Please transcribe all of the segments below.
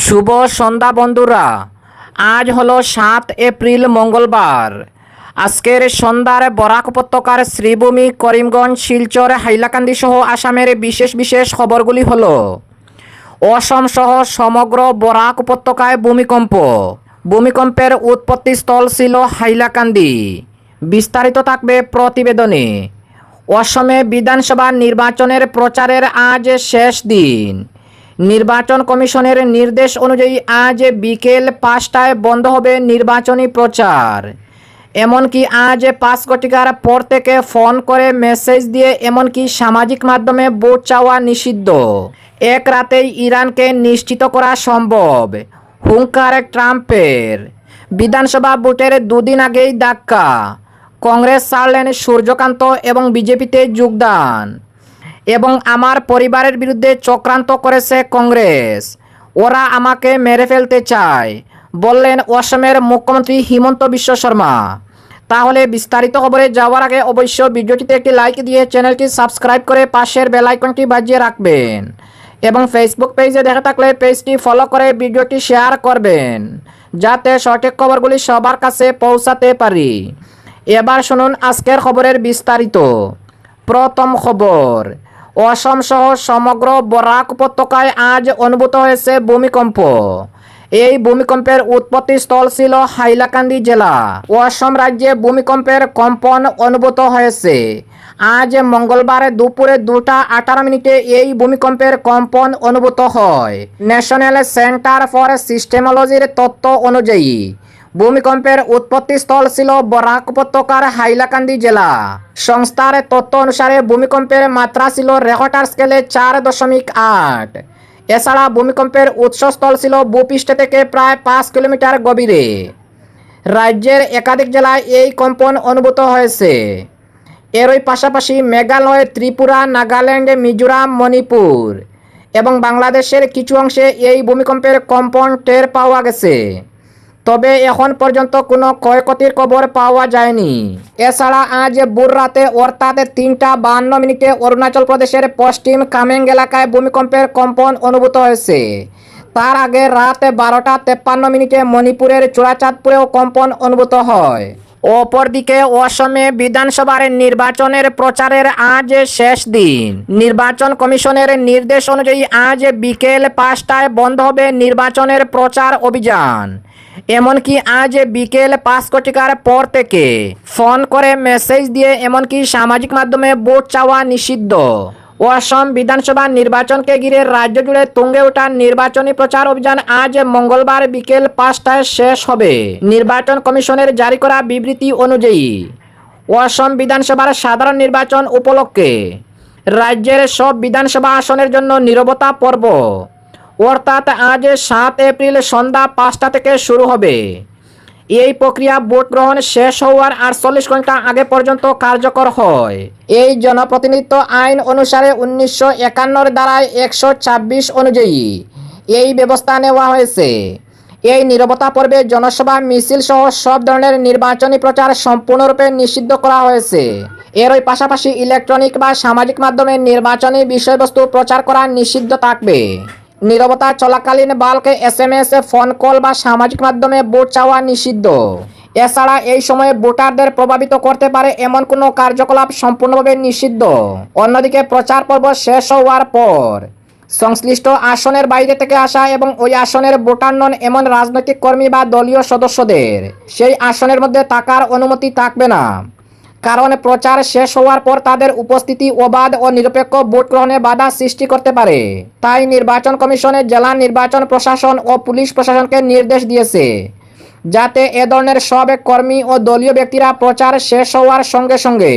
শুভ সন্ধ্যা বন্ধুরা। আজ হলো 7 এপ্রিল মঙ্গলবার। আজকের সন্ধ্যার বরাক উপত্যকার শ্রীভূমি, করিমগঞ্জ, শিলচর, হাইলাকান্দি সহ আসামের বিশেষ বিশেষ খবরগুলি হলো: অসম সহ সমগ্র বরাক উপত্যকায় ভূমিকম্প। ভূমিকম্পের উৎপত্তিস্থল ছিল হাইলাকান্দি। বিস্তারিত থাকবে প্রতিবেদনে। অসমে বিধানসভা নির্বাচনের প্রচারের আজ শেষ দিন। নির্বাচন কমিশনের নির্দেশ অনুযায়ী আজ বিকেল 5টায় বন্ধ হবে নির্বাচনী প্রচার। এমনকি আজ 5 ঘটিকার পর থেকে ফোন করে, মেসেজ দিয়ে, এমনকি সামাজিক মাধ্যমে ভোট চাওয়া নিষিদ্ধ। এক রাতেই ইরানকে নিশ্চিত করা সম্ভব, হুঙ্কার ট্রাম্পের। বিধানসভা ভোটের দুদিন আগেই ধাক্কা, কংগ্রেস ছাড়লেন সূর্যকান্ত এবং বিজেপিতে যোগদান। এবং আমার পরিবারের বিরুদ্ধে চক্রান্ত করেছে কংগ্রেস, ওরা আমাকে মেরে ফেলতে চায়, বললেন অসমের মুখ্যমন্ত্রী হিমন্ত বিশ্ব শর্মা। তাহলে বিস্তারিত খবরে যাওয়ার আগে অবশ্যই ভিডিওটিতে একটি লাইক দিয়ে চ্যানেলটি সাবস্ক্রাইব করে পাশের বেল আইকনটি বাজিয়ে রাখবেন এবং ফেসবুক পেজে দেখে থাকলে পেজটি ফলো করে ভিডিওটি শেয়ার করবেন, যাতে সঠিক খবরগুলি সবার কাছে পৌঁছাতে পারি। এবার শুনুন আজকের খবরের বিস্তারিত। প্রথম খবর, অসম সহ সমগ্র বরাক উপত্যকায় আজ অনুভূত হয়েছে ভূমিকম্প। এই ভূমিকম্পের উৎপত্তিস্থল ছিল হাইলাকান্দি জেলা। অসম রাজ্যে ভূমিকম্পের কম্পন অনুভূত হয়েছে। আজ মঙ্গলবার দুপুরে 2:18 এই ভূমিকম্পের কম্পন অনুভূত হয়। ন্যাশনাল সেন্টার ফর সিস্টেমোলজির তথ্য অনুযায়ী ভূমিকম্পের উৎপত্তিস্থল ছিল বরাক উপত্যকার হাইলাকান্দি জেলা। সংস্থার তথ্য অনুসারে ভূমিকম্পের মাত্রা ছিল রেকটার স্কেলে 4.8। এছাড়া ভূমিকম্পের উৎসস্থল ছিল ভূপৃষ্ঠ থেকে প্রায় 5 কিলোমিটার গভীরে। রাজ্যের একাধিক জেলায় এই কম্পন অনুভূত হয়েছে। এরই পাশাপাশি মেঘালয়, ত্রিপুরা, নাগাল্যান্ড, মিজোরাম, মণিপুর এবং বাংলাদেশের কিছু অংশে এই ভূমিকম্পের কম্পন টের পাওয়া গেছে। তবে এখন পর্যন্ত কোনো ক্ষয়ক্ষতির খবর পাওয়া যায়নি। এছাড়া আজ ভোর রাতে অর্থাৎ 3:52 অরুণাচল প্রদেশের পশ্চিম কামেং এলাকায় ভূমিকম্পের কম্পন অনুভূত হয়েছে। তার আগে রাত 12:53 মণিপুরের চূড়াচাঁদপুরেও কম্পন অনুভূত হয়। অপরদিকে অসমে বিধানসভার নির্বাচনের প্রচারের আজ শেষ দিন। নির্বাচন কমিশনের নির্দেশ অনুযায়ী আজ বিকেল 5টায় বন্ধ হবে নির্বাচনের প্রচার অভিযান। এমনকি আজ বিকেল 5 ঘটিকার পর থেকে ফোন করে, মেসেজ দিয়ে, এমনকি সামাজিক মাধ্যমে ভোট চাওয়া নিষিদ্ধ। অসম বিধানসভা নির্বাচনকে ঘিরে রাজ্য জুড়ে তুঙ্গে ওঠা নির্বাচনী প্রচার অভিযান আজ মঙ্গলবার বিকেল 5টায় শেষ হবে। নির্বাচন কমিশনের জারি করা বিবৃতি অনুযায়ী অসম বিধানসভার সাধারণ নির্বাচন উপলক্ষে রাজ্যের সব বিধানসভা আসনের জন্য নীরবতা পর্ব অর্থাৎ আজ 7 এপ্রিল সন্ধ্যা 5টা থেকে শুরু হবে। এই প্রক্রিয়া ভোট গ্রহণ শেষ হওয়ার 48 ঘন্টা আগে পর্যন্ত কার্যকর হয়। এই জনপ্রতিনিধিত্ব আইন অনুসারে 1951 ধারায় 126 অনুযায়ী এই ব্যবস্থা নেওয়া হয়েছে। এই নীরবতা পর্বে জনসভা, মিছিল সহ সব ধরনের নির্বাচনী প্রচার সম্পূর্ণরূপে নিষিদ্ধ করা হয়েছে। এরই পাশাপাশি ইলেকট্রনিক বা সামাজিক মাধ্যমে নির্বাচনী বিষয়বস্তু প্রচার করা নিষিদ্ধ থাকবে। নীরবতা চলাকালীন বাল্ক SMS, ফোন কল বা সামাজিক মাধ্যমে ভোট চাওয়া নিষিদ্ধ। এছাড়া এই সময়ে ভোটারদের প্রভাবিত করতে পারে এমন কোনো কার্যকলাপ সম্পূর্ণভাবে নিষিদ্ধ। অন্যদিকে প্রচার পর্ব শেষ হওয়ার পর সংশ্লিষ্ট আসনের বাইরে থেকে আসা এবং ওই আসনের ভোটার নন এমন রাজনৈতিক কর্মী বা দলীয় সদস্যদের সেই আসনের মধ্যে থাকার অনুমতি থাকবে না। কারণ প্রচার শেষ হওয়ার পর তাদের উপস্থিতি অবাধ ও নিরপেক্ষ ভোট গ্রহণে বাধা সৃষ্টি করতে পারে। তাই নির্বাচন কমিশনের জেলা নির্বাচন প্রশাসন ও পুলিশ প্রশাসনকে নির্দেশ দিয়েছে যাতে এ ধরনের সব কর্মী ও দলীয় ব্যক্তিরা প্রচার শেষ হওয়ার সঙ্গে সঙ্গে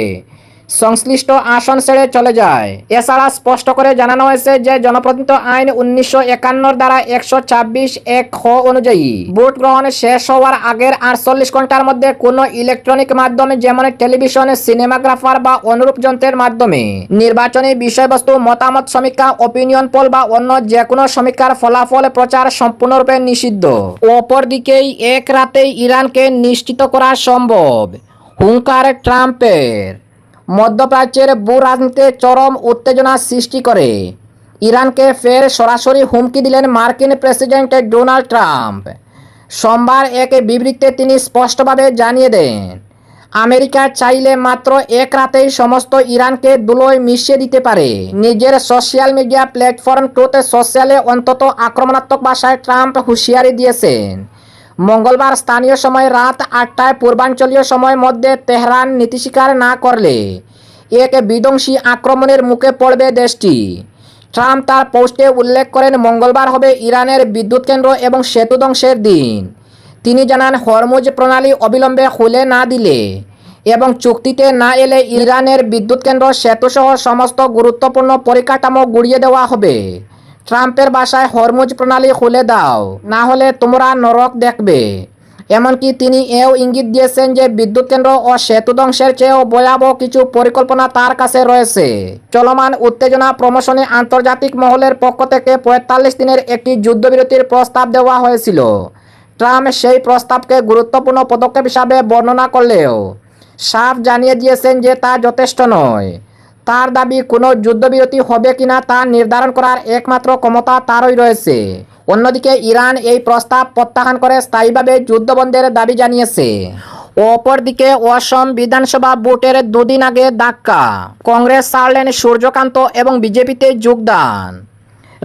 সংশ্লিষ্ট আসন ছেড়ে চলে যায়। এছাড়া স্পষ্ট করে জানানো হয়েছে যে জনপ্রতিনিধিত্ব আইন 1951 দ্বারা 126(1) অনুযায়ী ভোট গ্রহণ শেষ হওয়ার আগের 48 ঘন্টার মধ্যে কোনো ইলেকট্রনিক মাধ্যমে যেমন টেলিভিশন, সিনেমাগ্রাফার বা অনুরূপ যন্ত্রের মাধ্যমে নির্বাচনী বিষয়বস্তু, মতামত সমীক্ষা, অপিনিয়ন পোল বা অন্য যে কোনো সমীক্ষার ফলাফল প্রচার সম্পূর্ণরূপে নিষিদ্ধ। অপরদিকেই এক রাতেই ইরানকে নিশ্চিত করা সম্ভব, হুঙ্কার ট্রাম্পের। মধ্যপ্রাচ্যের ভূ রাজনীতিতে চরম উত্তেজনা সৃষ্টি করে ইরানকে ফের সরাসরি হুমকি দিলেন মার্কিন প্রেসিডেন্ট ডোনাল্ড ট্রাম্প। সোমবার এক বিবৃতিতে তিনি স্পষ্টভাবে জানিয়ে দেন, আমেরিকা চাইলে মাত্র এক রাতেই সমস্ত ইরানকে ধুলোয় মিশিয়ে দিতে পারে। নিজের সোশ্যাল মিডিয়া প্ল্যাটফর্ম ট্রুথ সোশ্যালে অন্তত আক্রমণাত্মক ভাষায় ট্রাম্প হুঁশিয়ারি দিয়েছেন। মঙ্গলবার স্থানীয় সময় রাত 8টায় পূর্বাঞ্চলীয় সময়ের মধ্যে তেহরান নীতি স্বীকার না করলে এক বিধ্বংসী আক্রমণের মুখে পড়বে দেশটি। ট্রাম্প তার পোস্টে উল্লেখ করেন, মঙ্গলবার হবে ইরানের বিদ্যুৎ কেন্দ্র এবং সেতু ধ্বংসের দিন। তিনি জানান, হরমুজ প্রণালী অবিলম্বে খুলে না দিলে এবং চুক্তিতে না এলে ইরানের বিদ্যুৎ কেন্দ্র, সেতুসহ সমস্ত গুরুত্বপূর্ণ পরিকাঠামো গুঁড়িয়ে দেওয়া হবে। ট্রাম্পের ভাষায়, হরমুজ প্রণালী খুলে দাও, না হলে তোমরা নরক দেখবে। এমনকি তিনি এও ইঙ্গিত দিয়েছেন যে বিদ্যুৎ কেন্দ্র ও সেতু ধ্বংসের চেয়েও ভয়াবহ কিছু পরিকল্পনা তার কাছে রয়েছে। চলমান উত্তেজনা প্রশমনে আন্তর্জাতিক মহলের পক্ষ থেকে ৪৫ দিনের একটি যুদ্ধবিরতির প্রস্তাব দেওয়া হয়েছিল। ট্রাম্প সেই প্রস্তাবকে গুরুত্বপূর্ণ পদক্ষেপ হিসাবে বর্ণনা করলেও সাফ জানিয়ে দিয়েছেন যে তা যথেষ্ট নয়। তার দাবি, কোনো যুদ্ধবিরতি হবে কিনা তা নির্ধারণ করার একমাত্র ক্ষমতা তারই রয়েছে। অন্যদিকে ইরান এই প্রস্তাব প্রত্যাখ্যান করে স্থায়ীভাবে যুদ্ধবন্ধের দাবি জানিয়েছে। অপরদিকে অসম বিধানসভা ভোটের দুদিন আগে ধাক্কা, কংগ্রেস ছাড়লেন সূর্যকান্ত এবং বিজেপিতে যোগদান।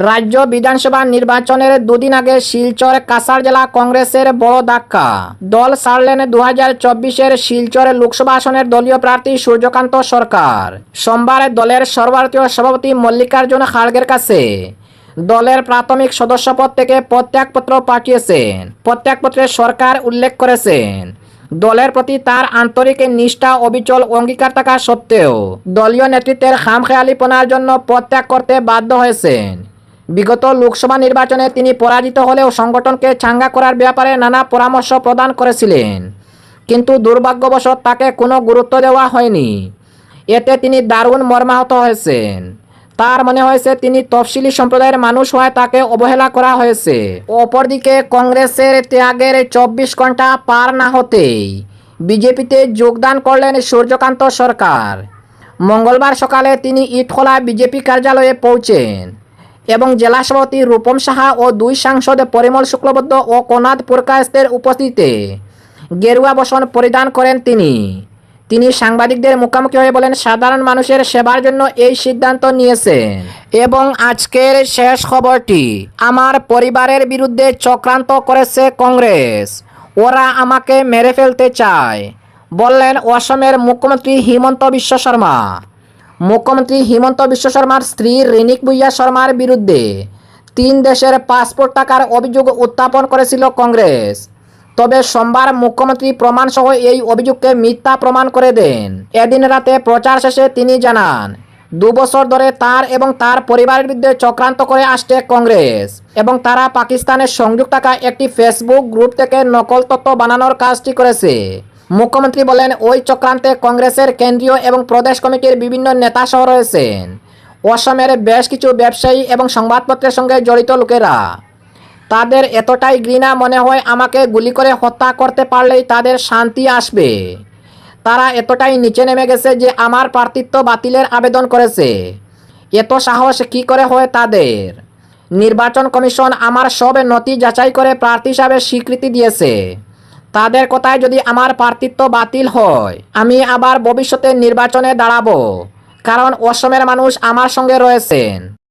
রাজ্য বিধানসভা নির্বাচনের দুদিন আগে শিলচর কাছাড় জেলা কংগ্রেসের বড় ধাক্কা। দল ছাড়লেন 2024-এর শিলচর লোকসভা আসনের দলীয় প্রার্থী সূর্যকান্ত সরকার। সোমবার দলের সর্বভারতীয় সভাপতি মল্লিকার্জুন খাড়গের কাছে দলের প্রাথমিক সদস্যপদ থেকে প্রত্যাগপত্র পাঠিয়েছেন। প্রত্যাগপত্রে সরকার উল্লেখ করেছেন, দলের প্রতি তার আন্তরিক নিষ্ঠা অবিচল অঙ্গীকার থাকা সত্ত্বেও দলীয় নেতৃত্বের খামখেয়ালিপনার জন্য প্রত্যাগ করতে বাধ্য হয়েছেন। বিগত লোকসভা নির্বাচনে তিনি পরাজিত হলেও সংগঠনকে চাঙ্গা করার ব্যাপারে নানা পরামর্শ প্রদান করেছিলেন, কিন্তু দুর্ভাগ্যবশত তাকে কোনো গুরুত্ব দেওয়া হয়নি। এতে তিনি দারুণ মর্মাহত হয়েছেন। তার মনে হয়েছে তিনি তফসিলি সম্প্রদায়ের মানুষ হওয়ায় তাকে অবহেলা করা হয়েছে। অপরদিকে কংগ্রেসের ত্যাগের 24 ঘন্টা পার না হতেই বিজেপিতে যোগদান করলেন সূর্যকান্ত সরকার। মঙ্গলবার সকালে তিনি ইটখোলা বিজেপি কার্যালয়ে পৌঁছেন এবং জেলা সভাপতি রূপম সাহা ও 2 সাংসদ পরিমল শুক্লবৈদ্য ও কোনাদ পুরকায়েস্তের উপস্থিতিতে গেরুয়া বসন পরিধান করেন তিনি সাংবাদিকদের মুখোমুখি হয়ে বলেন, সাধারণ মানুষের সেবার জন্য এই সিদ্ধান্ত নিয়েছেন। এবং আজকের শেষ খবরটি, আমার পরিবারের বিরুদ্ধে চক্রান্ত করেছে কংগ্রেস, ওরা আমাকে মেরে ফেলতে চায়, বললেন অসমের মুখ্যমন্ত্রী হিমন্ত বিশ্ব শর্মা। মুখ্যমন্ত্রী হিমন্ত বিশ্ব শর্মার স্ত্রী রিনিক ভুইয়া শর্মার বিরুদ্ধে 3 দেশের পাসপোর্ট টাকার অভিযোগ উত্থাপন করেছিল কংগ্রেস। তবে সোমবার মুখ্যমন্ত্রী প্রমাণসহ এই অভিযোগকে মিথ্যা প্রমাণ করে দেন। এদিন রাতে প্রচার শেষে তিনি জানান, 2 বছর ধরে তার এবং তার পরিবারের বিরুদ্ধে চক্রান্ত করে আসছে কংগ্রেস এবং তারা পাকিস্তানের সংযোগ থাকা একটি ফেসবুক গ্রুপ থেকে নকল তথ্য বানানোর কাজটি করেছে। মুখ্যমন্ত্রী বলেন, ওই চক্রান্তে কংগ্রেসের কেন্দ্রীয় এবং প্রদেশ কমিটির বিভিন্ন নেতা সহ রয়েছেন অসমের বেশ কিছু ব্যবসায়ী এবং সংবাদপত্রের সঙ্গে জড়িত লোকেরা। তাদের এতটাই ঘৃণা মনে হয় আমাকে গুলি করে হত্যা করতে পারলেই তাদের শান্তি আসবে। তারা এতটাই নিচে নেমে গেছে যে আমার প্রার্থিত্ব বাতিলের আবেদন করেছে। এত সাহস কী করে হয় তাদের? নির্বাচন কমিশন আমার সব নথি যাচাই করে প্রার্থী হিসাবে স্বীকৃতি দিয়েছে। তাদের কথায় যদি আমার প্রার্থিত্ব বাতিল হয়, আমি আবার ভবিষ্যতে নির্বাচনে দাঁড়াবো, কারণ অসমের মানুষ আমার সঙ্গে রয়েছেন।